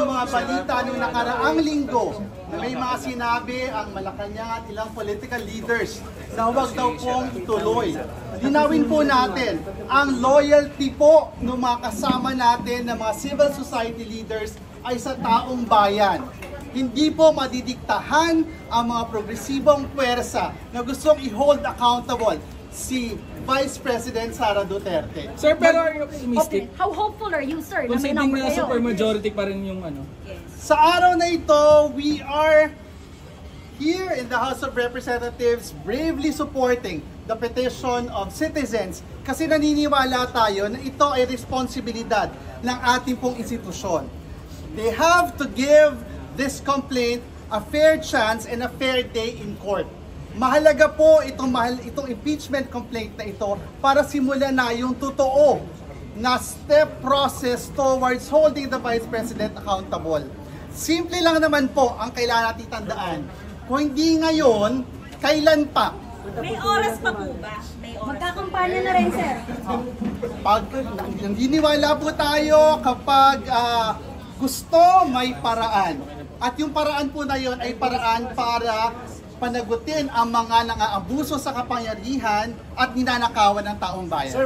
yung mga balita noong nakaraang linggo na may mga sinabi ang Malacanang at ilang political leaders na huwag daw pong ituloy. Linawin po natin, ang loyalty po ng mga kasama natin ng mga civil society leaders ay sa taong bayan. Hindi po madidiktahan ang mga progresibong puwersa na gustong i-hold accountable si Vice President Sara Duterte. Sir, pero are you optimistic? Okay. How hopeful are you, sir? Na may Considering number na kayo? supermajority pa rin yung ano. Sa araw na ito, we are here in the House of Representatives bravely supporting the petition of citizens kasi naniniwala tayo na ito ay responsibilidad ng ating pong institusyon. They have to give this complaint a fair chance and a fair day in court. Mahalaga po itong impeachment complaint na ito para simulan na yung totoo na step process towards holding the Vice President accountable. Simple lang naman po ang kailangan natin tandaan. Kung hindi ngayon, kailan pa? May oras pa po ba? May oras. Magkakampanya na rin, sir. Pag naniniwala po tayo kapag gusto, may paraan. At yung paraan po na yon ay paraan para panagutin ang mga nang-aabuso sa kapangyarihan at ninanakawan ng taong bayan.